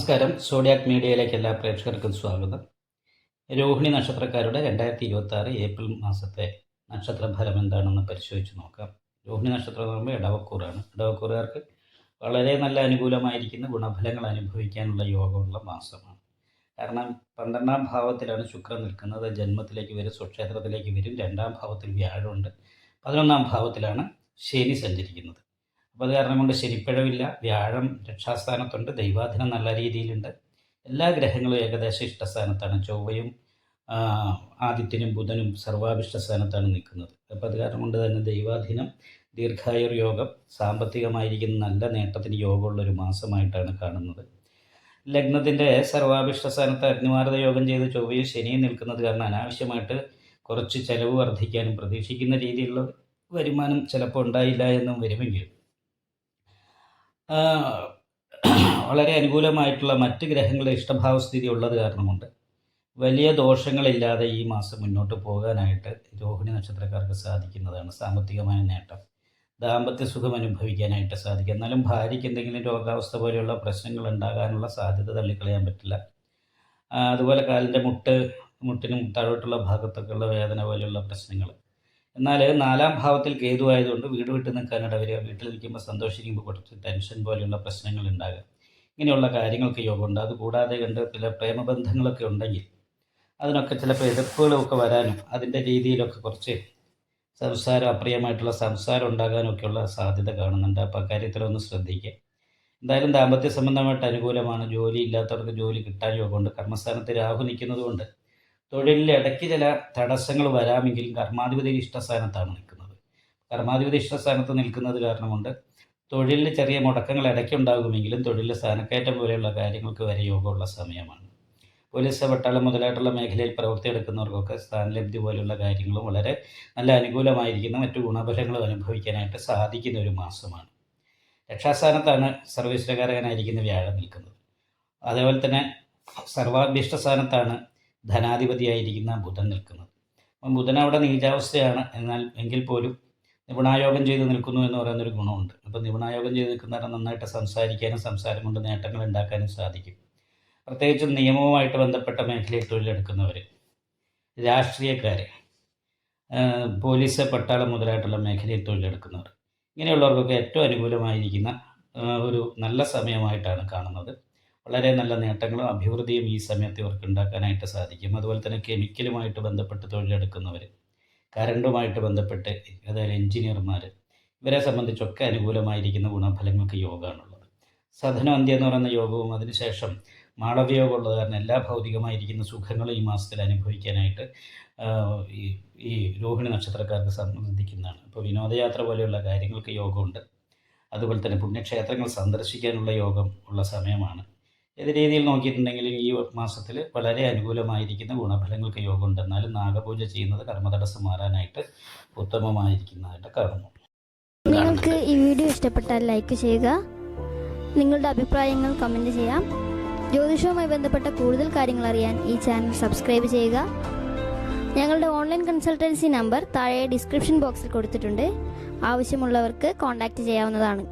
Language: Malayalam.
നമസ്കാരം. സോഡിയാക് മീഡിയയിലേക്ക് എല്ലാ പ്രേക്ഷകർക്കും സ്വാഗതം. രോഹിണി നക്ഷത്രക്കാരുടെ 2026 ഏപ്രിൽ മാസത്തെ നക്ഷത്രഫലം എന്താണെന്ന് പരിശോധിച്ച് നോക്കാം. രോഹിണി നക്ഷത്രം എന്ന് പറയുമ്പോൾ ഇടവക്കൂറാണ്. ഇടവക്കൂറുകാർക്ക് വളരെ നല്ല അനുകൂലമായിരിക്കുന്ന ഗുണഫലങ്ങൾ അനുഭവിക്കാനുള്ള യോഗമുള്ള മാസമാണ്. കാരണം 12ാം ഭാവത്തിലാണ് ശുക്രൻ നിൽക്കുന്നത്. ജന്മത്തിലേക്ക് വരും, സ്വക്ഷേത്രത്തിലേക്ക് വരും. 2ാം ഭാവത്തിൽ വ്യാഴമുണ്ട്. 11ാം ഭാവത്തിലാണ് ശനി സഞ്ചരിക്കുന്നത്. അപ്പോൾ അത് കാരണം കൊണ്ട് ശനിപ്പിഴവില്ല. വ്യാഴം രക്ഷാസ്ഥാനത്തുണ്ട്. ദൈവാധീനം നല്ല രീതിയിലുണ്ട്. എല്ലാ ഗ്രഹങ്ങളും ഏകദേശം ഇഷ്ടസ്ഥാനത്താണ്. ചൊവ്വയും ആദിത്യനും ബുധനും സർവാഭിഷ്ട സ്ഥാനത്താണ് നിൽക്കുന്നത്. അപ്പോൾ അത് കാരണം കൊണ്ട് തന്നെ ദൈവാധീനം, ദീർഘായുർ യോഗം, സാമ്പത്തികമായിരിക്കുന്ന നല്ല നേട്ടത്തിന് യോഗമുള്ളൊരു മാസമായിട്ടാണ് കാണുന്നത്. ലഗ്നത്തിൻ്റെ സർവാഭിഷ്ട സ്ഥാനത്ത് അഗ്നിമാർദ്ദ യോഗം ചെയ്ത് ചൊവ്വയും ശനിയും നിൽക്കുന്നത് കാരണം അനാവശ്യമായിട്ട് കുറച്ച് ചിലവ് വർദ്ധിക്കാനും പ്രതീക്ഷിക്കുന്ന രീതിയിലുള്ള വരുമാനം ചിലപ്പോൾ ഉണ്ടായില്ല എന്നും വരുമെങ്കിലും വളരെ അനുകൂലമായിട്ടുള്ള മറ്റ് ഗ്രഹങ്ങളുടെ ഇഷ്ടഭാവസ്ഥിതി ഉള്ളത് കാരണമുണ്ട് വലിയ ദോഷങ്ങളില്ലാതെ ഈ മാസം മുന്നോട്ട് പോകാനായിട്ട് രോഹിണി നക്ഷത്രക്കാർക്ക് സാധിക്കുന്നതാണ്. സാമ്പത്തികമായ നേട്ടം, ദാമ്പത്യ സുഖം അനുഭവിക്കാനായിട്ട് സാധിക്കും. എന്നാലും ഭാര്യയ്ക്ക് എന്തെങ്കിലും രോഗാവസ്ഥ പോലെയുള്ള പ്രശ്നങ്ങൾ ഉണ്ടാകാനുള്ള സാധ്യത തള്ളിക്കളയാൻ പറ്റില്ല. അതുപോലെ കാലിൻ്റെ മുട്ടിനും താഴോട്ടുള്ള ഭാഗത്തൊക്കെയുള്ള വേദന പോലെയുള്ള പ്രശ്നങ്ങൾ. എന്നാൽ 4ാം ഭാവത്തിൽ കേതു ആയതുകൊണ്ട് വീട് വിട്ട് നിൽക്കാൻ ഇടവരിക, വീട്ടിൽ നിൽക്കുമ്പോൾ സന്തോഷിക്കുമ്പോൾ കുറച്ച് ടെൻഷൻ പോലെയുള്ള പ്രശ്നങ്ങൾ ഉണ്ടാകുക, ഇങ്ങനെയുള്ള കാര്യങ്ങൾക്ക് യോഗമുണ്ട്. അതുകൂടാതെ കണ്ട് ചില പ്രേമബന്ധങ്ങളൊക്കെ ഉണ്ടെങ്കിൽ അതിനൊക്കെ ചിലപ്പോൾ എതിർപ്പുകളൊക്കെ വരാനും അതിൻ്റെ രീതിയിലൊക്കെ കുറച്ച് അപ്രിയമായിട്ടുള്ള സംസാരം ഉണ്ടാകാനൊക്കെയുള്ള സാധ്യത കാണുന്നുണ്ട്. അപ്പോൾ അക്കാര്യത്തിലൊന്ന് ശ്രദ്ധിക്കുക. എന്തായാലും ദാമ്പത്യ സംബന്ധമായിട്ട് അനുകൂലമാണ്. ജോലി ഇല്ലാത്തവർക്ക് ജോലി കിട്ടാൻ യോഗമുണ്ട്. കർമ്മസ്ഥാനത്ത് രാഹു നിൽക്കുന്നത് കൊണ്ട് തൊഴിലിൽ ഇടയ്ക്ക് ചില തടസ്സങ്ങൾ വരാമെങ്കിലും കർമാധിപതി ഇഷ്ടസ്ഥാനത്താണ് നിൽക്കുന്നത്. കർമാധിപതി ഇഷ്ടസ്ഥാനത്ത് നിൽക്കുന്നത് കാരണം കൊണ്ട് തൊഴിലിൽ ചെറിയ മുടക്കങ്ങൾ ഇടയ്ക്കുണ്ടാകുമെങ്കിലും തൊഴിലിൽ സ്ഥാനക്കയറ്റം പോലെയുള്ള കാര്യങ്ങൾക്ക് വരെ യോഗമുള്ള സമയമാണ്. പോലീസ്, പട്ടാളം മുതലായിട്ടുള്ള മേഖലയിൽ പ്രവൃത്തിയെടുക്കുന്നവർക്കൊക്കെ സ്ഥാനലബ്ധി പോലെയുള്ള കാര്യങ്ങളും വളരെ നല്ല അനുകൂലമായിരിക്കുന്ന മറ്റു ഗുണഫലങ്ങളും അനുഭവിക്കാനായിട്ട് സാധിക്കുന്ന ഒരു മാസമാണ്. രക്ഷാസ്ഥാനത്താണ് സർവീസുകാരനായിരിക്കുന്ന വ്യാഴം നിൽക്കുന്നത്. അതേപോലെ തന്നെ സർവാഭീഷ്ട സ്ഥാനത്താണ് ധനാധിപതിയായിരിക്കുന്ന ബുധൻ നിൽക്കുന്നത്. അപ്പം ബുധൻ അവിടെ നീചാവസ്ഥയാണ്. എങ്കിൽ പോലും നിപുണായോഗം ചെയ്ത് നിൽക്കുന്നു എന്ന് പറയുന്നൊരു ഗുണമുണ്ട്. അപ്പോൾ നിപുണായോഗം ചെയ്ത് നിൽക്കുന്നവരെ നന്നായിട്ട് സംസാരിക്കാനും സംസാരം കൊണ്ട് നേട്ടങ്ങൾ ഉണ്ടാക്കാനും സാധിക്കും. പ്രത്യേകിച്ചും നിയമവുമായിട്ട് ബന്ധപ്പെട്ട മേഖലയിൽ തൊഴിലെടുക്കുന്നവർ, രാഷ്ട്രീയക്കാർ, പോലീസ്, പട്ടാളം മുതലായിട്ടുള്ള മേഖലയിൽ തൊഴിലെടുക്കുന്നവർ, ഇങ്ങനെയുള്ളവർക്കൊക്കെ ഏറ്റവും അനുകൂലമായിരിക്കുന്ന ഒരു നല്ല സമയമായിട്ടാണ് കാണുന്നത്. വളരെ നല്ല നേട്ടങ്ങളും അഭിവൃദ്ധിയും ഈ സമയത്ത് ഇവർക്ക് ഉണ്ടാക്കാനായിട്ട് സാധിക്കും. അതുപോലെ തന്നെ കെമിക്കലുമായിട്ട് ബന്ധപ്പെട്ട് തൊഴിലെടുക്കുന്നവർ, കറണ്ടുമായിട്ട് ബന്ധപ്പെട്ട്, അതായത് എഞ്ചിനീയർമാർ, ഇവരെ സംബന്ധിച്ചൊക്കെ അനുകൂലമായിരിക്കുന്ന ഗുണഫലങ്ങൾക്ക് യോഗമാണുള്ളത്. സധനം അന്ത്യം എന്ന് പറയുന്ന യോഗവും അതിനുശേഷം മാളവയോഗം ഉള്ളത് കാരണം എല്ലാ ഭൗതികമായിരിക്കുന്ന സുഖങ്ങളും ഈ മാസത്തിൽ അനുഭവിക്കാനായിട്ട് ഈ രോഹിണി നക്ഷത്രക്കാർക്ക് സംബന്ധിക്കുന്നതാണ്. ഇപ്പോൾ വിനോദയാത്ര പോലെയുള്ള കാര്യങ്ങൾക്ക് യോഗമുണ്ട്. അതുപോലെ തന്നെ പുണ്യക്ഷേത്രങ്ങൾ സന്ദർശിക്കാനുള്ള യോഗം ഉള്ള സമയമാണ്. ഏത് രീതിയിൽ നോക്കിയിട്ടുണ്ടെങ്കിലും ഈ മാസത്തിൽ വളരെ അനുകൂലമായിരിക്കുന്ന ഗുണഫലങ്ങൾക്ക് യോഗമുണ്ട്. എന്നാലും നാഗപൂജ ചെയ്യുന്നത് കർമ്മതടസ്സം മാറാനായിട്ട് ഉത്തമമായിരിക്കുന്നതായിട്ട് കാണുന്നു. നിങ്ങൾക്ക് ഈ വീഡിയോ ഇഷ്ടപ്പെട്ടാൽ ലൈക്ക് ചെയ്യുക, നിങ്ങളുടെ അഭിപ്രായങ്ങൾ കമൻറ്റ് ചെയ്യാം. ജ്യോതിഷവുമായി ബന്ധപ്പെട്ട കൂടുതൽ കാര്യങ്ങൾ അറിയാൻ ഈ ചാനൽ സബ്സ്ക്രൈബ് ചെയ്യുക. ഞങ്ങളുടെ ഓൺലൈൻ കൺസൾട്ടൻസി നമ്പർ താഴെ ഡിസ്ക്രിപ്ഷൻ ബോക്സിൽ കൊടുത്തിട്ടുണ്ട്. ആവശ്യമുള്ളവർക്ക് കോൺടാക്റ്റ് ചെയ്യാവുന്നതാണ്.